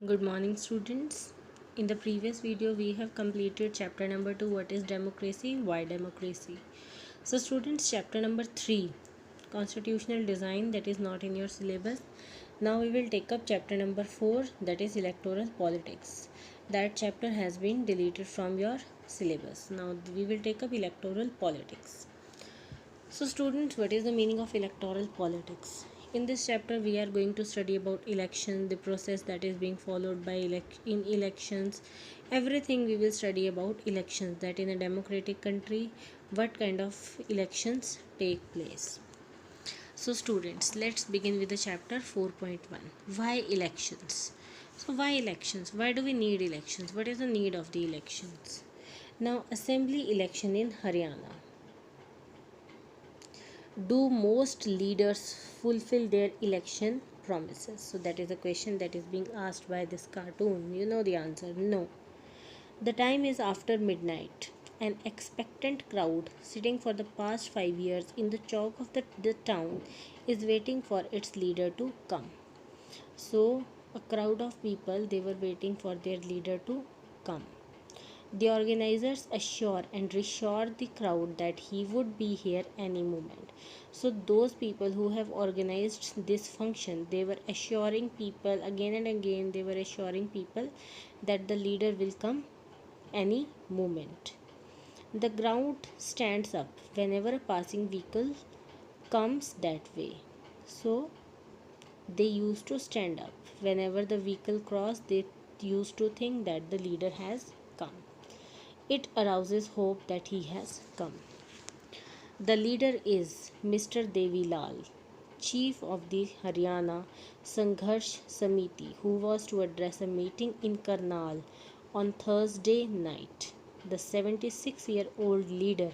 Good morning, students. In the previous video, we have completed chapter number 2, what is democracy, why democracy. So, students, chapter number 3, constitutional design, that is not in your syllabus. Now, we will take up chapter number 4, that is electoral politics. That chapter has been deleted from your syllabus. Now, we will take up electoral politics. So, students, what is the meaning of electoral politics? In this chapter, we are going to study about election, the process that is being followed by in elections, everything we will study about elections. That in a democratic country, what kind of elections take place. So, students, let's begin with the chapter 4.1. Why elections? So, why elections? Why do we need elections? What is the need of the elections? Now, assembly election in Haryana. Do most leaders fulfill their election promises? So that is a question that is being asked by this cartoon. You know the answer. No. The time is after midnight. An expectant crowd sitting for the past 5 years in the chalk of the town is waiting for its leader to come. So a crowd of people, they were waiting for their leader to come. The organizers assure and reassure the crowd that he would be here any moment. So those people who have organized this function, they were assuring people again and again, they were assuring people that the leader will come any moment. The ground stands up whenever a passing vehicle comes that way. So they used to stand up. Whenever the vehicle crossed, they used to think that the leader has come. It arouses hope that he has come. The leader is Mr. Devi Lal, chief of the Haryana Sangharsh Samiti, who was to address a meeting in Karnal on Thursday night. The 76-year-old leader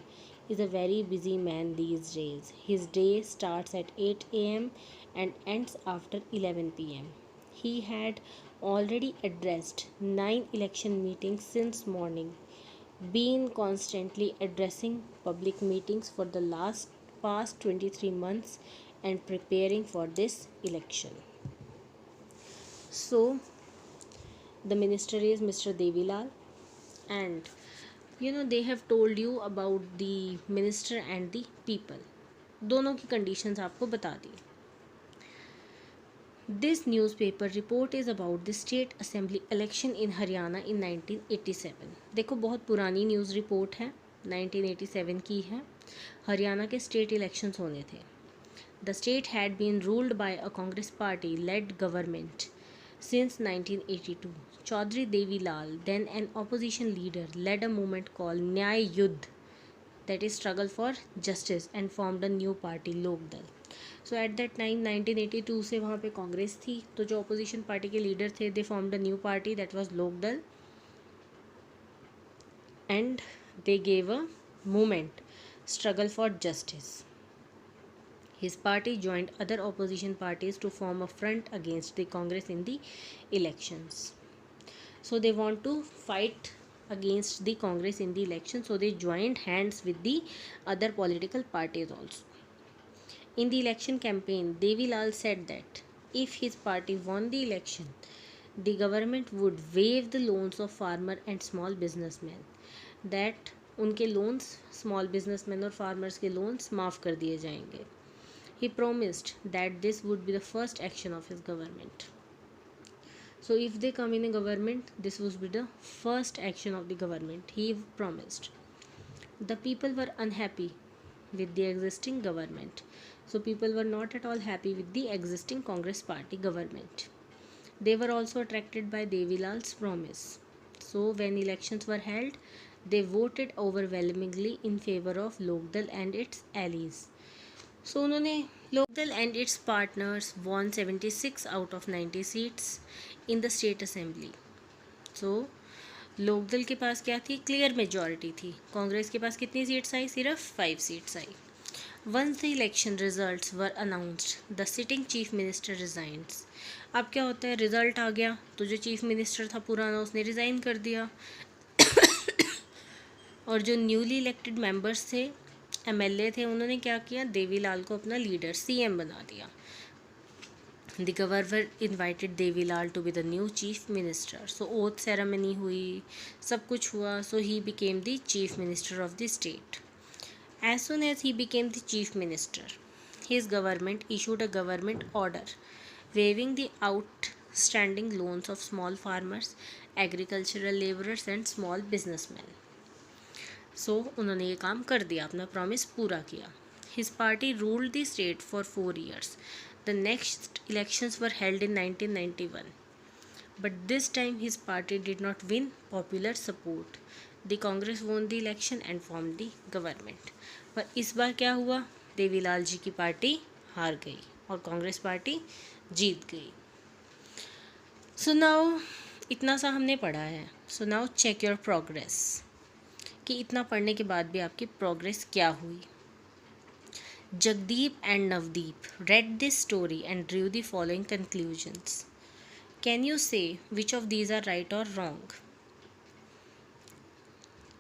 is a very busy man these days. His day starts at 8 a.m. and ends after 11 p.m. He had already addressed 9 election meetings since morning, been constantly addressing public meetings for the past 23 months and preparing for this election. So the minister is Mr. Devilal, and they have told you about the minister and the people. दोनों की conditions आपको बता दी. This newspaper report is about the state assembly election in Haryana in 1987. देखो बहुत पुरानी news report है, 1987 की है. हरियाणा के स्टेट इलेक्शंस होने थे. The state had been ruled by a Congress party led government since 1982. Chaudhry Devi Lal, then an opposition leader, led a movement called Nyay Yudh, that is struggle for justice, and formed a new party, Lok Dal. So at that time 1982 से वहाँ पे कांग्रेस थी, तो जो opposition party के leader थे, they formed a new party that was Lokdal, and they gave a movement struggle for justice. His party joined other opposition parties to form a front against the Congress in the elections. So they want to fight against the Congress in the election, so they joined hands with the other political parties also. In the election campaign, Devi Lal said that if his party won the election, the government would waive the loans of farmer and small businessmen. That उनके loans, small businessmen और farmers के loans माफ़ कर दिए जाएंगे. He promised that this would be the first action of his government. So if they come in a government, this would be the first action of the government. He promised. The people were unhappy with the existing government. So people were not at all happy with the existing Congress party government. They were also attracted by Devilal's promise. So when elections were held, they voted overwhelmingly in favor of Lokdal and its allies. So उन्होंने Lokdal and its partners won 76 out of 90 seats in the state assembly. So Lokdal के पास क्या थी, clear majority थी. कांग्रेस के पास कितनी seats आई, सिर्फ 5 seats आई. Once the election results were announced, the sitting chief minister resigns. अब क्या होता है, रिजल्ट आ गया तो जो चीफ मिनिस्टर था पुराना, उसने रिज़ाइन कर दिया. और जो न्यूली इलेक्टेड मेंबर्स थे, एमएलए थे, उन्होंने क्या किया, देवीलाल को अपना लीडर सीएम बना दिया. The governor invited Devi Lal to be the new chief minister. So oath ceremony हुई, सब कुछ हुआ. So he became the chief minister of the state. As soon as he became the chief minister, his government issued a government order waiving the outstanding loans of small farmers, agricultural laborers and small businessmen. So उन्होंने ये काम कर दिया, अपना promise पूरा किया. His party ruled the state for 4 years. The next elections were held in 1991. But this time his party did not win popular support. The Congress won the election and formed the government. पर इस बार क्या हुआ, देवीलाल जी की party हार गई और Congress party जीत गई. So now इतना सा हमने पढ़ा है. So now check your progress, कि इतना पढ़ने के बाद भी आपकी प्रोग्रेस क्या हुई. Jagdeep and Navdeep read this story and drew the following conclusions. Can you say which of these are right or wrong?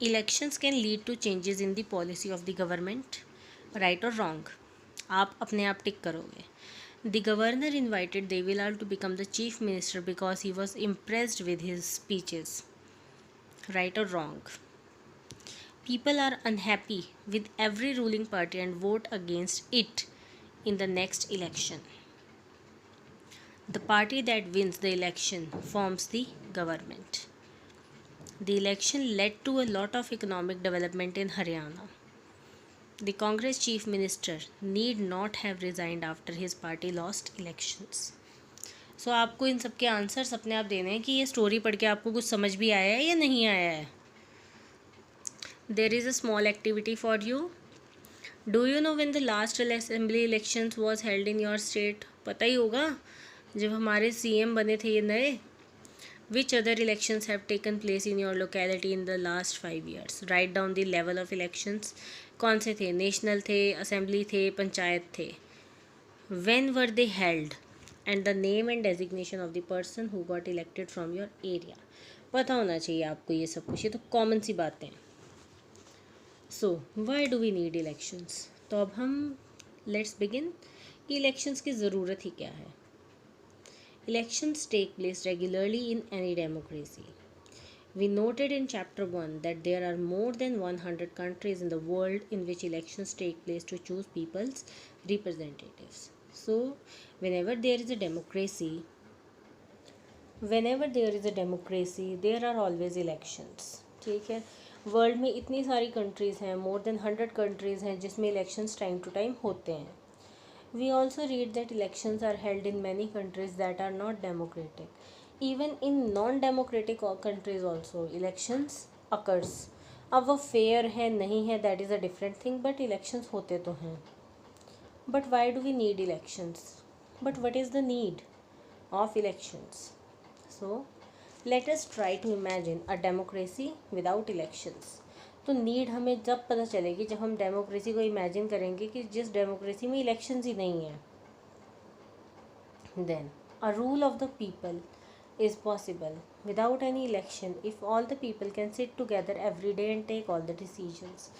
Elections can lead to changes in the policy of the government. Right or wrong? आप अपने आप टिक करोगे. The governor invited Devilal to become the chief minister because he was impressed with his speeches. Right or wrong? People are unhappy with every ruling party and vote against it in the next election. The party that wins the election forms the government. The election led to a lot of economic development in Haryana. The Congress chief minister need not have resigned after his party lost elections. So आपको इन सब के answers अपने आप देने हैं कि ये story पढ़ के आपको कुछ समझ भी आया है या नहीं आया है. There is a small activity for you. Do you know when the last assembly elections was held in your state? पता ही होगा जब हमारे CM बने थे ये नए. Which other elections have taken place in your locality in the last 5 years? Write down the level of elections. कौन से थे? नेशनल थे, असेंबली थे, पंचायत थे. When were they held? And the name and designation of the person who got elected from your area. पता होना चाहिए आपको ये सब कुछ, ये तो कॉमन सी बातें हैं. So why do we need elections? तो अब हम let's begin कि elections की ज़रूरत ही क्या है. Elections take place regularly in any democracy. We noted in chapter 1 that there are more than 100 countries in the world in which elections take place to choose people's representatives. So, whenever there is a democracy, there are always elections. ठीक है. World में इतनी सारी countries हैं, more than 100 countries हैं जिसमें elections time to time होते हैं. We also read that elections are held in many countries that are not democratic. Even in non-democratic countries also elections occurs. अब वो fair है नहीं है that is a different thing, but elections होते तो हैं. But why do we need elections? But what is the need of elections? So let us try to imagine a democracy without elections. तो need हमें जब पता चलेगी जब हम डेमोक्रेसी को इमेजिन करेंगे कि जिस डेमोक्रेसी में इलेक्शंस ही नहीं है. Then a rule of the people is possible without any election if all the people can sit together every day and take all the decisions.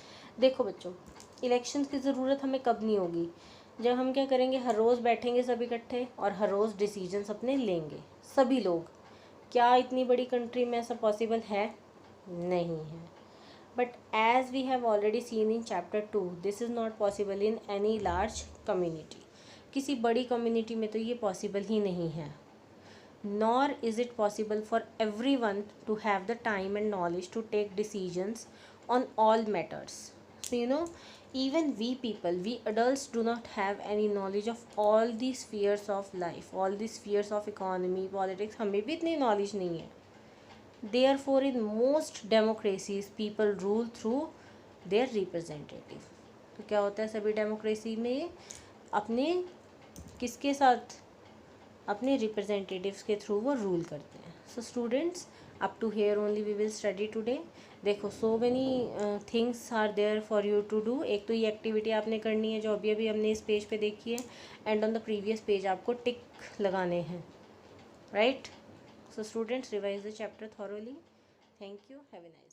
देखो बच्चों, इलेक्शंस की ज़रूरत हमें कब नहीं होगी, जब हम क्या करेंगे, हर रोज़ बैठेंगे सब इकट्ठे और हर रोज़ डिसीजंस अपने लेंगे सभी लोग. क्या इतनी बड़ी कंट्री में ऐसा पॉसिबल है? नहीं है. But as we have already seen in chapter 2, this is not possible in any large community. किसी बड़ी community में तो ये possible ही नहीं है. Nor is it possible for everyone to have the time and knowledge to take decisions on all matters. So even we people, we adults do not have any knowledge of all the spheres of life, all the spheres of economy, politics. हमें भी इतनी knowledge नहीं है. Therefore, in most democracies, people rule through their representative. तो क्या होता है सभी डेमोक्रेसी में अपने किसके साथ, अपने रिप्रेजेंटेटिव्स के थ्रू वो रूल करते हैं. So students, up to here only we will study today. देखो so many things are there for you to do. एक तो ये एक्टिविटी आपने करनी है जो अभी अभी हमने इस पेज पे देखी है, and on the previous page आपको टिक लगाने हैं, right. So students, revise the chapter thoroughly. Thank you. Have a nice day.